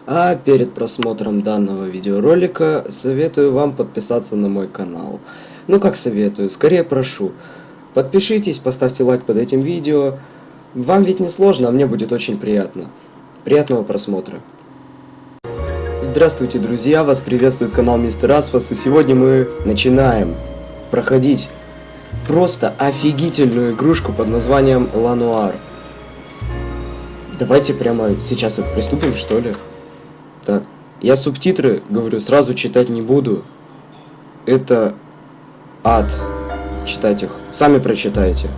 А перед просмотром данного видеоролика советую вам подписаться на мой канал. Ну как советую, скорее прошу. Подпишитесь, поставьте лайк под этим видео. Вам ведь не сложно, а мне будет очень приятно. Приятного просмотра. Здравствуйте, друзья, вас приветствует канал Mr.ASFAS, и сегодня мы начинаем проходить просто офигительную игрушку под названием L.A.Noire. Давайте прямо сейчас и приступим, что ли? Так, я субтитры, говорю, сразу читать не буду. Это ад. Читать их. Сами прочитайте.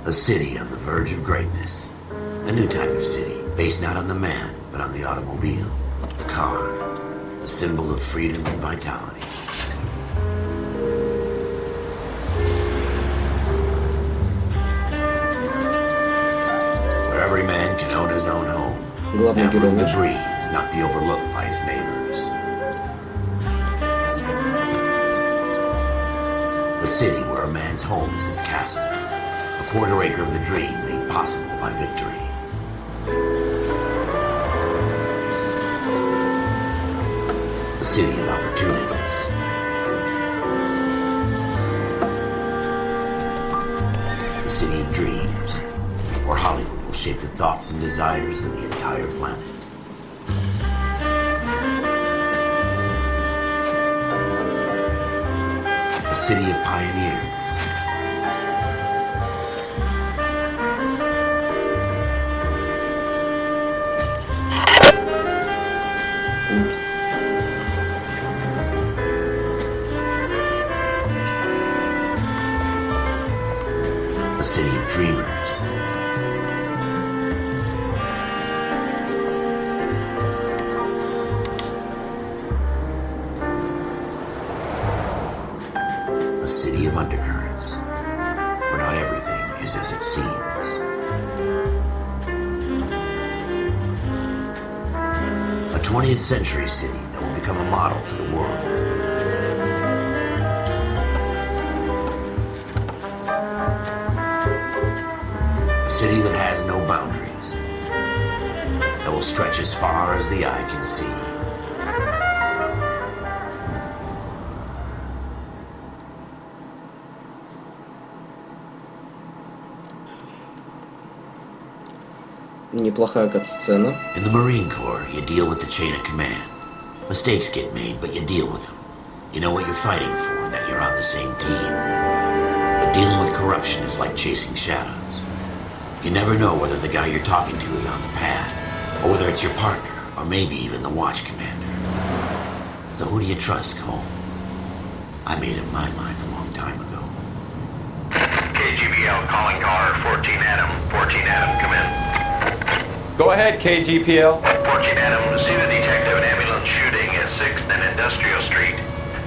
A city on the verge of greatness. A new type of city, based not on the man, but on the automobile. The car. A symbol of freedom and vitality. Where every man can own his own home. Главный Never герой наш. debris, not be overlooked by his neighbors. A city where a man's home is his castle. A quarter acre of the dream made possible by victory. A city of opportunists. A city of dreams, where Hollywood will shape the thoughts and desires of the entire planet. A city of pioneers. A city of dreamers. A city of undercurrents, where not everything is as it seems. A 20th century city that will become a model for the world. A city that has no boundaries, that will stretch as far as the eye can see. Неплохая кат-сцена. In the Marine Corps, you deal with the chain of command. Mistakes get made, but you deal with them. You know what you're fighting for, and that you're on the same team. But dealing with corruption is like chasing shadows. You never know whether the guy you're talking to is on the pad, or whether it's your partner, or maybe even the watch commander. So who do you trust, Cole? I made up my mind a long time ago. KGBL calling car 14 Adam. 14 Adam, come in. Go ahead, KGPL. 14 Adam, see the detective and ambulance shooting at 6th and Industrial Street.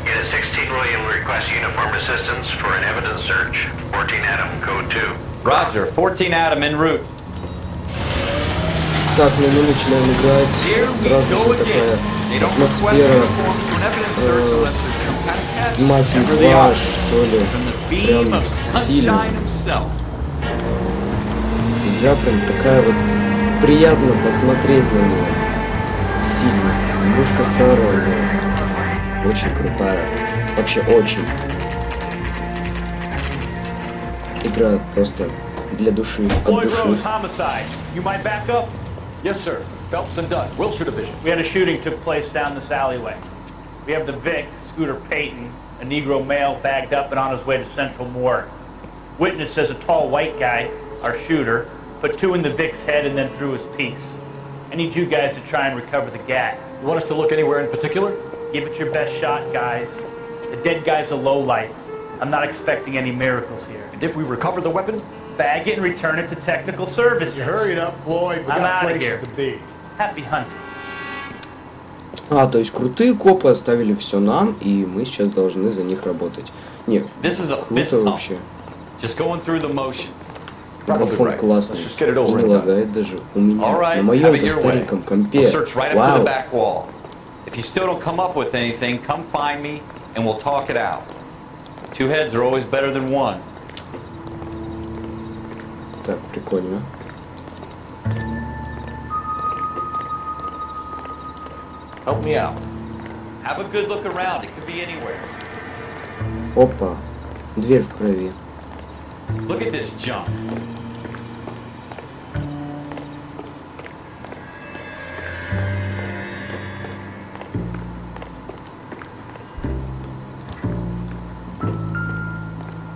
Unit 16 William requests uniform assistance for an evidence search. 14 Adam, code 2. Roger, 14 Adam en route. Так, ну мы начинаем играть. Сразу же такая атмосфера мафии 2, что ли. Прям сильно. Игра прям такая вот, приятно посмотреть на нее. Сильно. Игрушка старая, но очень крутая. Вообще очень. Игра просто для души, от души. You might back up? Yes, sir. Phelps and Dunn, Wilshire Division. We had a shooting took place down this alleyway. We have the Vic, Scooter Payton, a Negro male bagged up and on his way to Central Morgue. Witness says a tall white guy, our shooter, put 2 in the Vic's head and then threw his piece. I need you guys to try and recover the gat. You want us to look anywhere in particular? Give it your best shot, guys. The dead guy's a lowlife. I'm not expecting any miracles here. And if we recover the weapon? Bag it and return it to technical services. Hurry up, Floyd. We I'm got outta places here. to be. Happy hunting. А, то есть крутые копы оставили все нам, и мы сейчас должны за них работать. Нет, This is a fist круто hump. вообще. Just going through the motions. Микрофон классный. Let's just get it И over не and done. лагает даже. У меня. All right, На have моем-то it your way. стареньком компе. We'll search right up to Вау. the back wall. If you still don't come up with anything, come find me and we'll talk it out. 2 heads are always better than 1. Так, прикольно. Help me out. Have a good look around. It could be anywhere. Опа. Дверь в крови. Look at this junk.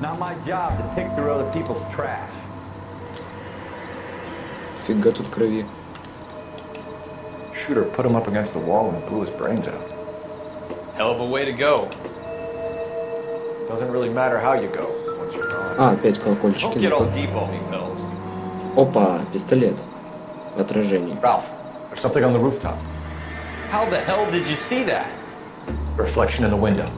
Not my job to pick through other people's trash. Фига тут крови. Shooter put him up against the wall and blew his brains out. Hell of a way to go. Doesn't really matter how you go once you're gone. А, опять колокольчики. Don't get all deep on me, fellas. Опа, пистолет. Отражение. Ralph, there's something on the rooftop. How the hell did you see that? A reflection in the window.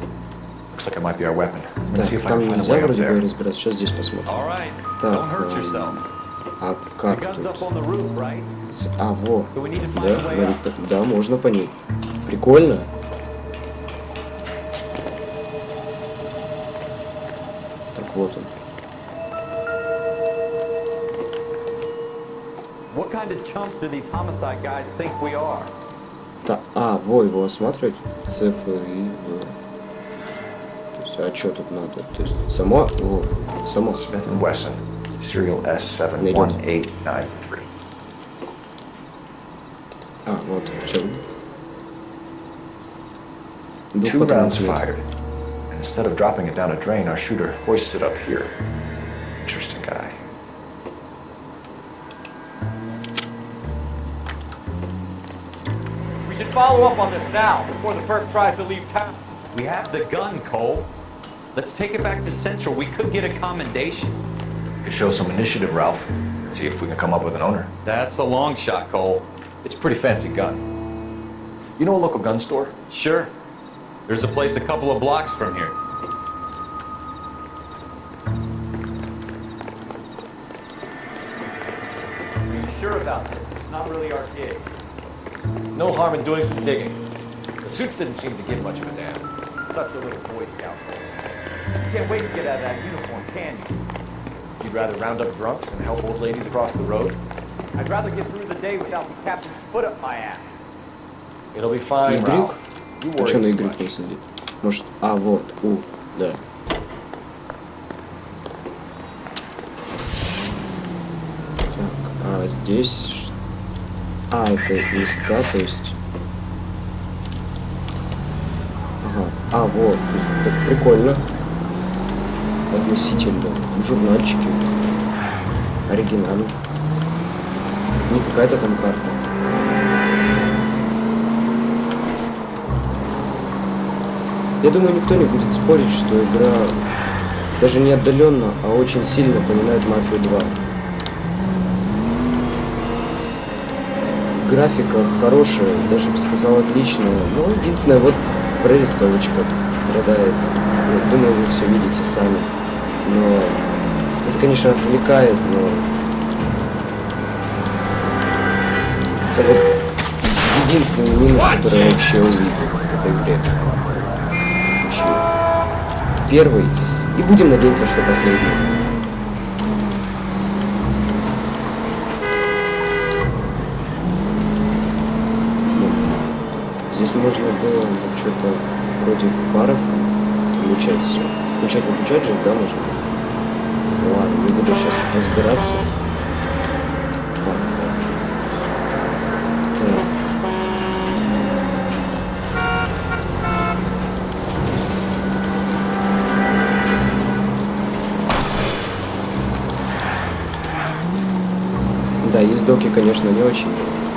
Looks like it might be our weapon. Let's see Так, if I там can find a нельзя way up вроде бы there. разбираться. Сейчас здесь посмотрим. All right. Так, Don't hurt yourself. А The как gun's тут? up on the roof, right? А, во. So we need to find Да, a way говорит, up. да, можно по ней. Прикольно. Так вот он. What kind of chumps do these homicide guys think we are? А, во, его осматривать. Цифры и В. То есть, а что тут надо? То есть, само? Во, само. Smith & Wesson, serial S71893. А, вот, все. 2 rounds fired. And instead of dropping it down a drain, our shooter hoists it up here. Interesting guy. We should follow up on this now, before the perp tries to leave town. We have the gun, Cole. Let's take it back to Central. We could get a commendation. Could show some initiative, Ralph. And see if we can come up with an owner. That's a long shot, Cole. It's a pretty fancy gun. You know a local gun store? Sure. There's a place a couple of blocks from here. Are you sure about this? It's not really our gig. No harm in doing some digging. The suits didn't seem to give much of a damn. Such a little Boy Scout. You can't wait to get out of that uniform, can you? You'd rather round up drunks and help old ladies across the road? I'd rather get through the day without the captain's foot up my ass. It'll be fine, Игрик? Ralph. You А что на worry too игрик не much. сидит? Может, а, вот, да. Так, а здесь... А, это места, то есть... Ага, а, вот, как прикольно. Относительно. Журнальчики. Оригинально. Не какая-то там карта. Я думаю, никто не будет спорить, что игра даже не отдаленно, а очень сильно напоминает «Мафию 2». Графика хорошая, даже бы сказал отличная, но единственное, вот прорисовочка страдает. Я думаю, вы все видите сами. Но это, конечно, отвлекает, но... Это вот единственный минус, который я вообще увидел в этой игре. Первый. И будем надеяться, что последний. Здесь можно было что-то вроде паров включать все. Включать же, да, можно? Ладно, не буду сейчас разбираться. Так, так. Так. Да, ездоки, конечно, не очень.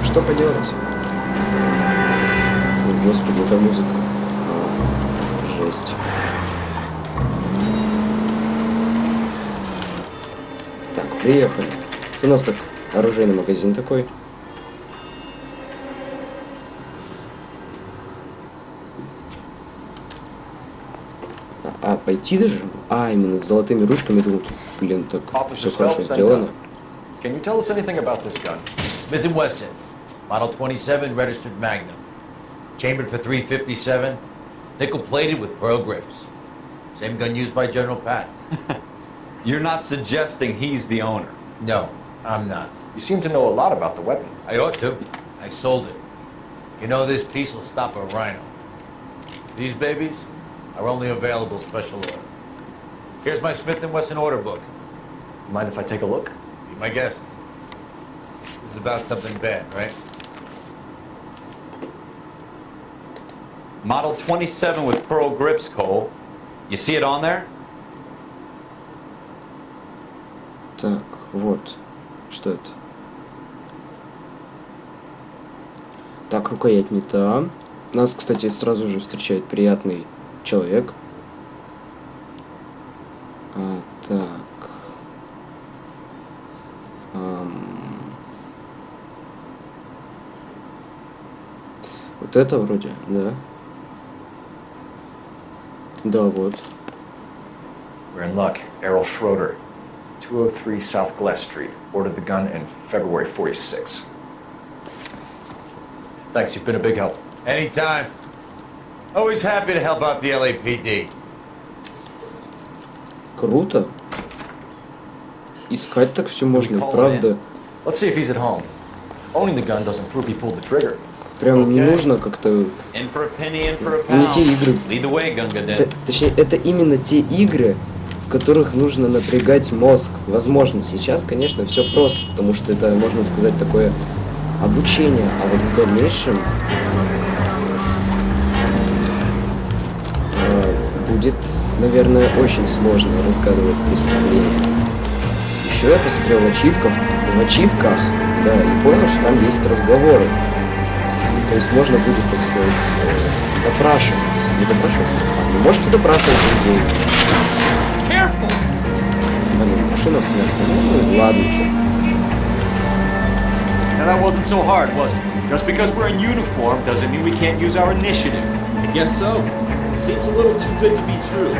Что поделать? Ой, господи, это музыка. А, жесть. Так, приехали. У нас так оружейный магазин такой. А, пойти даже? А, именно с золотыми ручками, думаю, блин, так все хорошо сделано. Can you tell us anything about this gun? Smith & Wesson, Model 27, registered Magnum. Chambered for .357, nickel-plated with pearl grips. Same gun used by General Patton. You're not suggesting he's the owner. No, I'm not. You seem to know a lot about the weapon. I ought to. I sold it. You know this piece will stop a rhino. These babies are only available special order. Here's my Smith & Wesson order book. Mind if I take a look? Be my guest. This is about something bad, right? Model 27 with pearl grips, Cole. You see it on there? Так, вот. Что это? Так, рукоять не та. Нас, кстати, сразу же встречает приятный человек. Так. Вот это вроде, да? Да, вот. We're in luck. Errol Schroeder, 203 South Glass Street. Ordered the gun in February 46. Thanks, you've been a big help. Anytime. Always happy to help out the LAPD. Круто. Искать так все можно, правда. Let's see if he's at home. Owning the gun doesn't prove he pulled the trigger. Прям не нужно как-то... In for a penny, in for a Не pound. те игры. Lead the way, Gunga. Точнее, это именно те игры, в которых нужно напрягать мозг. Возможно, сейчас, конечно, все просто, потому что это, можно сказать, такое обучение. А вот в дальнейшем будет, наверное, очень сложно разгадывать преступления. Еще я посмотрел в ачивках, да, и понял, что там есть разговоры. То есть можно будет, так сказать, допрашивать. Не допрашивать. Вы можете допрашивать людей. Блин, машина в смерти. Ну, ладно, что. Now that wasn't so hard, was it? Just because we're in uniform doesn't mean we can't use our initiative. I guess so. Seems a little too good to be true.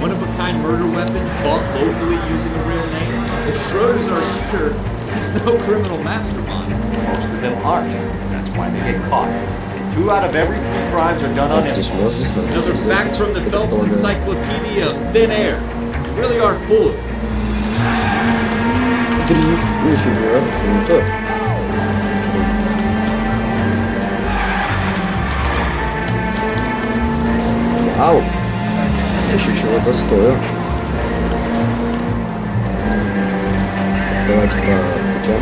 One-of-a-kind murder weapon bought locally using a real name. If Schroeder's our shooter, he's no criminal mastermind. Most of them aren't. That's why they get caught. And 2 out of every 3 crimes are done on Так, здесь impulse. вот, здесь надо Another сделать. fact from the Это Phelps полагаю. Encyclopedia of Thin Air. You really are full of it. Дрифт, нифига, круто. Вау, я еще чего-то стою. Так, давайте по путям.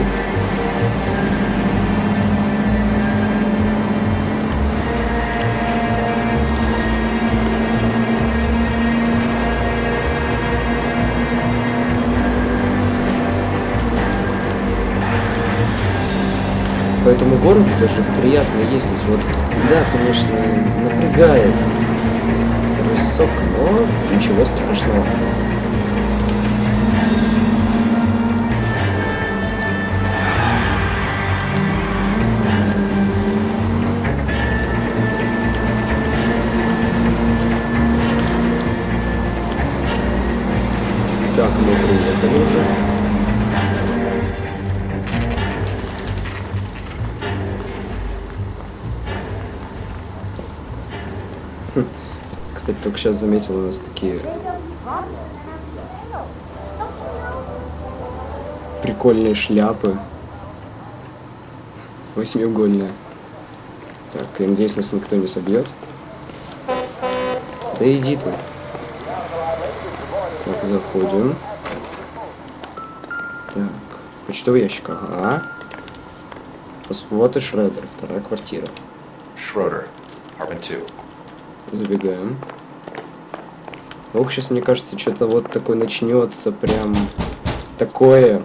По этому городу даже приятно ездить. Вот, да, конечно, напрягает высоко, но ничего страшного. Так, мы приехали уже. Кстати, только сейчас заметил, у нас такие прикольные шляпы. Восьмиугольные. Так, я надеюсь, нас никто не собьет. Да иди ты. Так, заходим. Так, почтовый ящик, ага. Вот и Шредер, 2-я квартира. Schroeder, apartment 2. Забегаем. Ох, сейчас, мне кажется, что-то вот такое начнется, прям такое.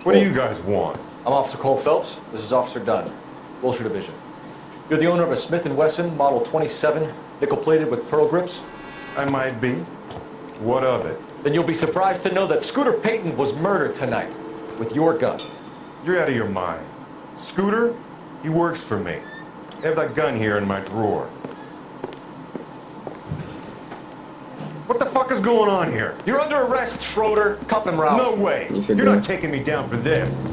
What do you guys want? I'm Officer Cole Phelps. This is Officer Dunn, Wilshire Division. You're the owner of a Smith & Wesson Model 27, nickel-plated with pearl grips? I might be. What of it? Then you'll be surprised to know that Scooter Payton was murdered tonight with your gun. You're out of your mind. Scooter? He works for me. I have that gun here in my drawer. What the fuck is going on here? You're under arrest, Schroeder. Cuff him, Ralph. No way. Нифига. You're not taking me down for this.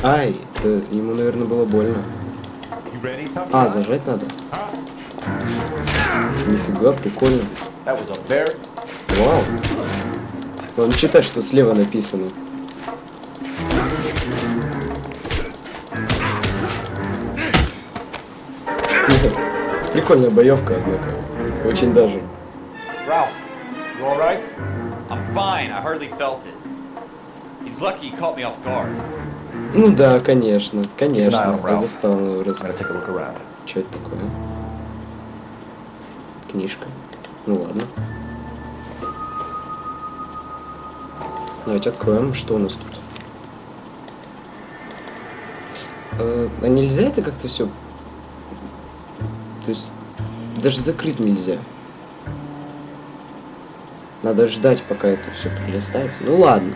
Ай, это ему, наверное, было больно. You ready, tough А, guy? зажать надо. Нифига, прикольно. That was a very... Вау. Ладно, читай, что слева написано. Прикольная боевка, однако. Очень даже. Ralph, you all right? I'm fine. I hardly felt it. He's lucky he caught me off guard. Ну да, конечно, конечно. Keep an eye on Я Ralph. застал его I'm gonna take a look around. Что это такое? Книжка. Ну ладно. Давайте откроем, что у нас тут. А нельзя это как-то все? То есть даже закрыть нельзя. Надо ждать, пока это все пролистается. Ну ладно.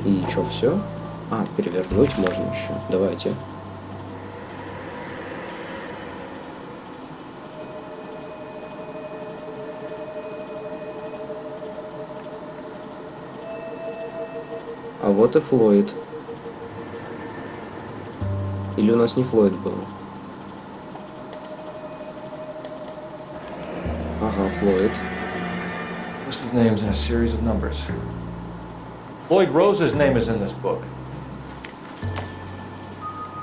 И что, все? А, перевернуть можно еще. Давайте. А вот и Флойд. Или у нас не Флойд был? Ага, Флойд. List of names in a series of numbers. Floyd Rose's name is in this book.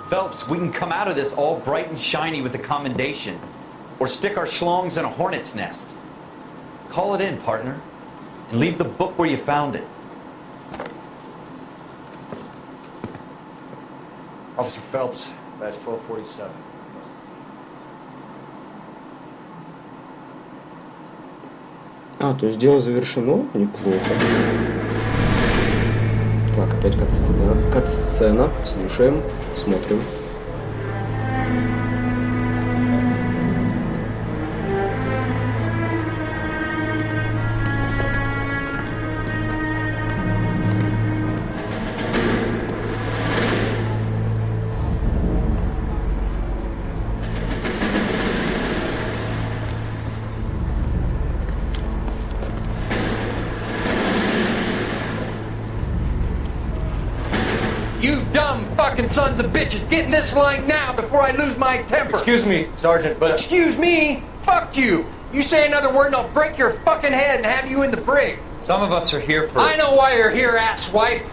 Phelps, we can come out of this all bright and shiny with a commendation. Or stick our schlongs in a hornet's nest. Call it in, partner. And leave the book where you found it. Officer Phelps, badge 1247. А, то есть дело завершено? Неплохо. Так, опять кат-сцена. Кат-сцена. Слушаем, смотрим. You dumb fucking sons of bitches, get in this line now before I lose my temper. Excuse me, Sergeant, but... Excuse me? Fuck you. You say another word and I'll break your fucking head and have you in the brig. Some of us are here for... I know why you're here, asswipe.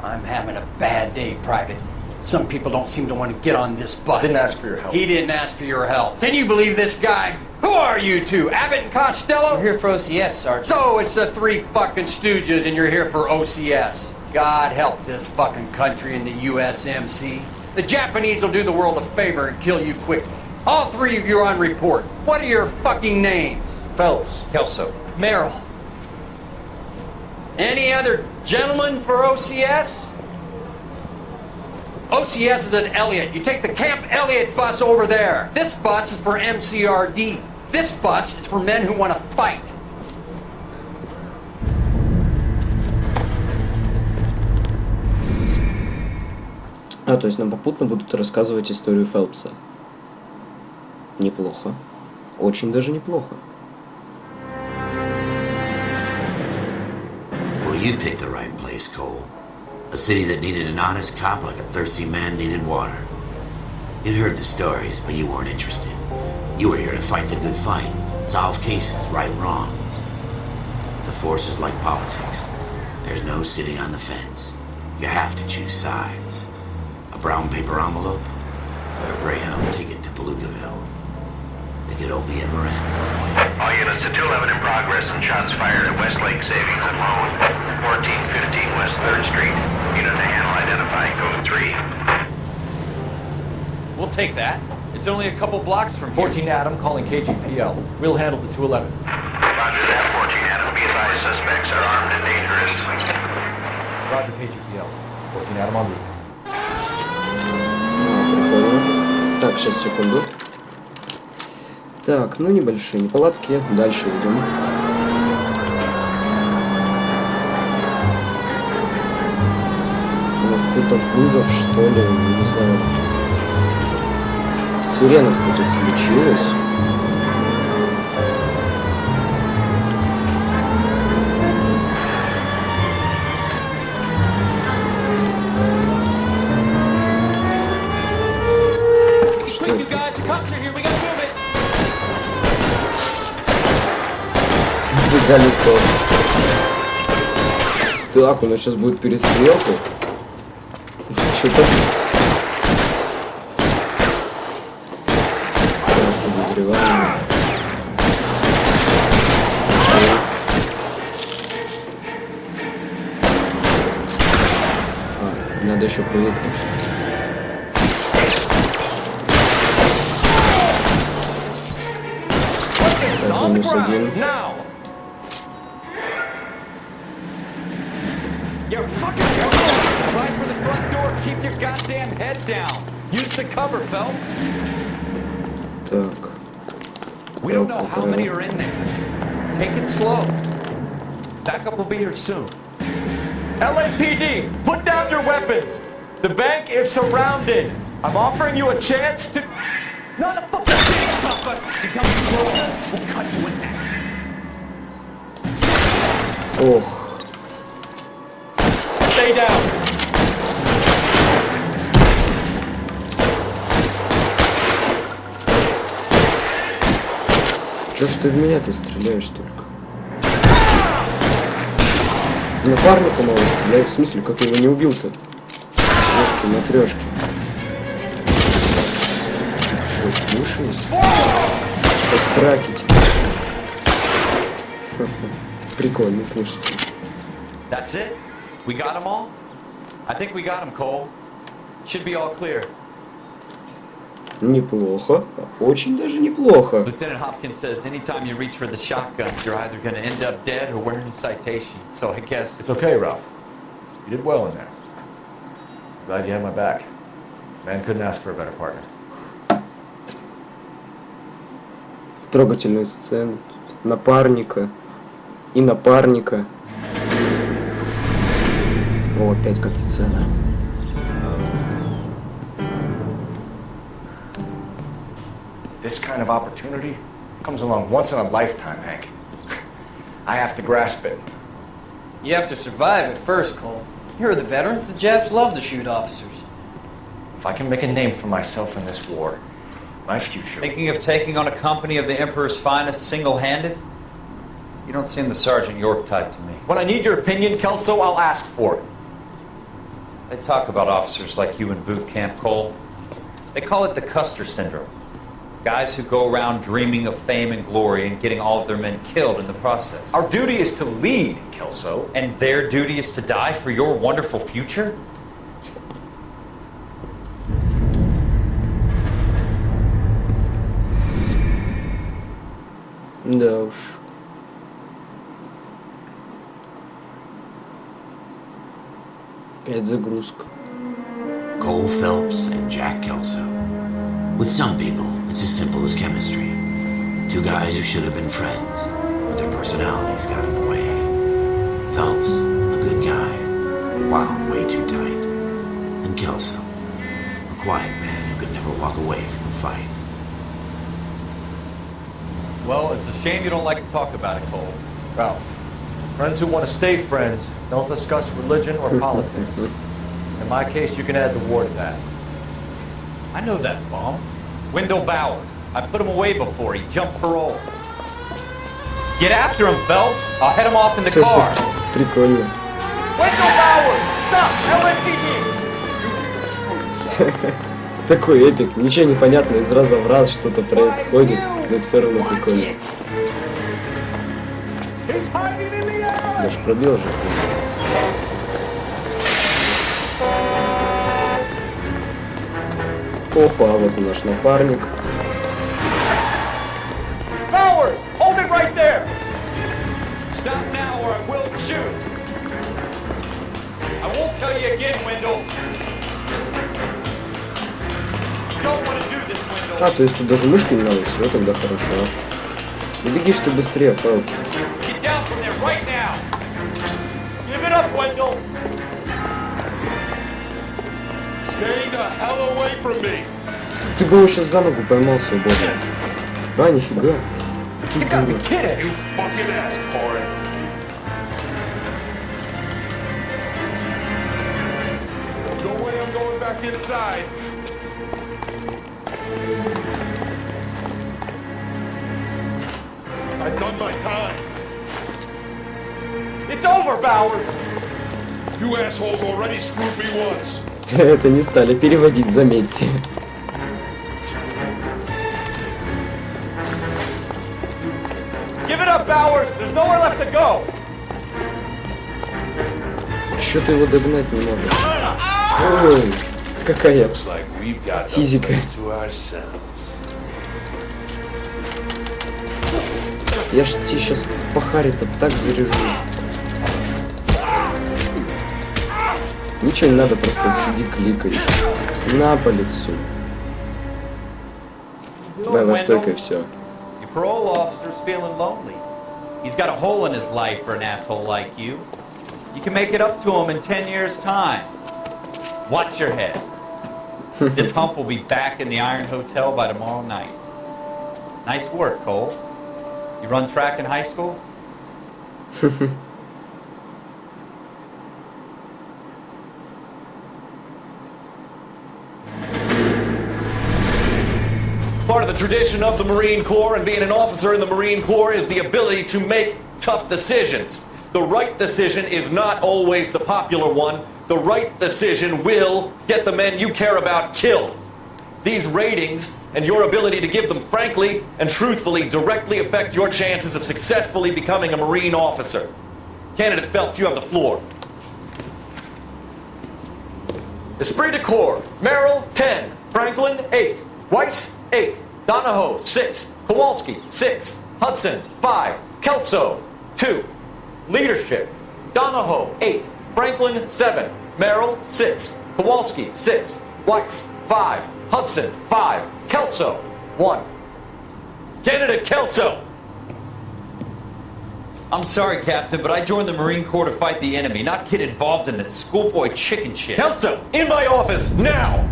I'm having a bad day, Private. Some people don't seem to want to get on this bus. I didn't ask for your help. He didn't ask for your help. Can you believe this guy? Who are you two? Abbott and Costello? We're here for OCS, Sergeant. So it's the three fucking stooges and you're here for OCS. God help this fucking country and the USMC. The Japanese will do the world a favor and kill you quickly. All three of you are on report. What are your fucking names? Phelps. Kelso. Merrill. Any other gentlemen for OCS? OCS is at Elliott. You take the Camp Elliott bus over there. This bus is for MCRD. This bus is for men who want to fight. А, то есть нам попутно будут рассказывать историю Фелпса. Неплохо. Очень даже неплохо. Well, you picked the right place, Cole. A city that needed an honest cop like a thirsty man needed water. You'd heard the stories, but you weren't interested. You were here to fight the good fight, solve cases, right wrongs. The force is like politics. There's no city on the fence. You have to choose sides. A brown paper envelope, or a Greyhound ticket to Palookaville. It could only ever end one way. All units to 211 in progress and shots fired at Westlake Savings and Loan, 1415 West 3rd Street. Unit to handle identifying code 3. We'll take that. It's only a couple blocks from here. 14 Adam calling KGPL. We'll handle the 211. Roger that, 14 Adam. Be advised, suspects are armed and dangerous. Roger KGPL. 14 Adam on route. Прикольно. Так, сейчас, секунду. Так, ну небольшие неполадки. Дальше идем. У нас какой-то вызов, что ли, не знаю. Сирена, кстати, включилась. Далеко. Так, у нас сейчас будет перестрелка. Что-то... Подозреваем. Надо еще привыкнуть. Так, минус один. Try for the front door. Keep your goddamn head down. Use the cover, Phelps. Так. We don't know how many are in there. Take it slow. Backup will be here soon. LAPD, put down your weapons. The bank is surrounded. I'm offering you a chance to... Not a fucking thing, Papa! You come closer, we'll cut you in half. Ох. Stay down. Чё ж ты в меня-то стреляешь только? Напарника моего стреляю, в смысле, как я его не убил-то? Трешки на трешки. Что, слушаюсь? Посраки тебе. Прикольно, слышите. That's it? We got them all? I think we got them, Cole. Should be all clear. Неплохо. Очень даже неплохо. Lieutenant Hopkins says anytime you reach for the shotguns, you're either going to end up dead or wearing a citation. So I guess... It's okay, Ralph. You did well in there. Glad you had my back. Man couldn't ask for a better partner. Трогательные сцены. Напарника. И напарника. О, опять кат-сцена. This kind of opportunity comes along once in a lifetime, Hank. I have to grasp it. You have to survive it first, Cole. Here are the veterans. The Japs love to shoot officers. If I can make a name for myself in this war, my future... Thinking of taking on a company of the Emperor's finest single-handed? You don't seem the Sergeant York type to me. When I need your opinion, Kelso, I'll ask for it. They talk about officers like you in boot camp, Cole. They call it the Custer Syndrome. Guys who go around dreaming of fame and glory and getting all of their men killed in the process. Our duty is to lead, Kelso. And their duty is to die for your wonderful future? Да уж. Опять загрузка. Cole Phelps and Jack Kelso. With some people, it's as simple as chemistry. Two guys who should have been friends, but their personalities got in the way. Phelps, a good guy, wound way too tight. And Kelso, a quiet man who could never walk away from a fight. Well, it's a shame you don't like to talk about it, Cole. Ralph, friends who want to stay friends don't discuss religion or politics. In my case, you can add the war to that. I know that bum. Wendell Bowers. I put him away before. He jumped parole. Get after him, Phelps. I'll head him off in the car. Прикольно. Wendell Bowers! Stop! LAPD! Такой эпик. Ничего не понятно, из раза в раз что-то происходит, но все равно прикольно. Даже пробил же. Опа, вот и наш напарник. Bowers! Hold it right there! Stop now or I will shoot. I won't tell you again, Wendell. Don't want to do this, Wendell. А, то есть тут даже мышки не надо, все, тогда хорошо. Ну беги, что быстрее, Фелпс. Get down from there right now! Give it up, Wendell! Stay the hell away from me! Ты бы его сейчас за ногу поймал свободно. А, нифига. Какие дуры. You fucking asked for it! No way I'm going back inside! I've done my time! It's over, Bowers! You assholes already screwed me once. Это не стали переводить, заметьте. Give it up, Bowers! There's nowhere left to go! Чё ты его догнать не можешь? Ой, какая физика. Я ж тебе сейчас по харе-то так заряжу. Ничего не надо, просто сиди, кликай. На по лицу. Давай во стойкой, все. Your parole officer's feeling lonely. He's got a hole in his life for an asshole like you. You can make it up to him in 10 years' time. Watch your head. This hump will be back in the Iron Hotel by tomorrow night. Nice work, Cole. You run track in high school? Part of the tradition of the Marine Corps and being an officer in the Marine Corps is the ability to make tough decisions. The right decision is not always the popular one. The right decision will get the men you care about killed. These ratings and your ability to give them frankly and truthfully directly affect your chances of successfully becoming a Marine officer. Candidate Phelps, you have the floor. Esprit de Corps, Merrill, 10. Franklin, 8. Weiss, 8. Donahoe, 6. Kowalski, 6. Hudson, 5. Kelso, 2. Leadership, Donahoe, 8. Franklin, 7. Merrill, 6. Kowalski, 6. Weiss, 5. Hudson, 5. Kelso, 1. Candidate Kelso! I'm sorry, Captain, but I joined the Marine Corps to fight the enemy, not get involved in this schoolboy chicken shit. Kelso, in my office, now!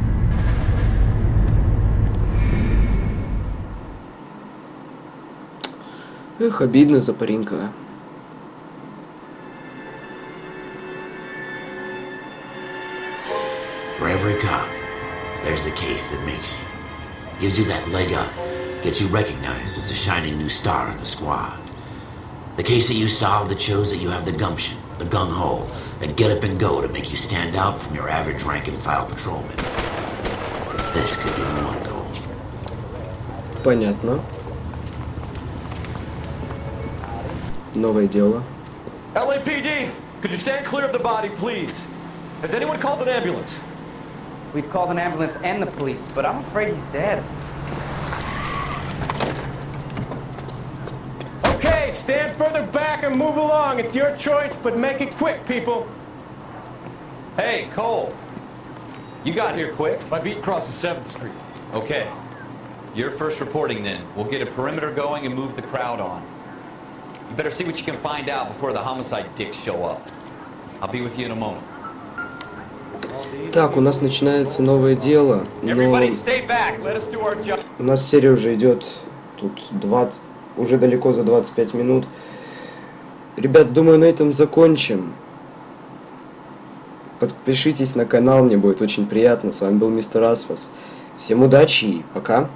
Эх, обидно за паренька. For every cop, there's the case that makes you. Gives you that leg up, gets you recognized as the shining new star in the squad. The case that you solve that shows that you have the gumption, the gung-ho, that get up and go to make you stand out from your average rank-and-file patrolman. This could be the one, Cole. Понятно. Новое дело. LAPD, could you stand clear of the body, please? Has anyone called an ambulance? We've called an ambulance and the police, but I'm afraid he's dead. Okay, stand further back and move along. It's your choice, but make it quick, people. Hey, Cole. You got here quick. My beat crosses 7th Street. Okay. You're first reporting then. We'll get a perimeter going and move the crowd on. You better see what you can find out before the homicide dicks show up. I'll be with you in a moment. Так, у нас начинается новое дело, но у нас серия уже идет тут 20, уже далеко за 25 минут. Ребят, думаю, на этом закончим. Подпишитесь на канал, мне будет очень приятно. С вами был Mr.ASFAS. Всем удачи и пока.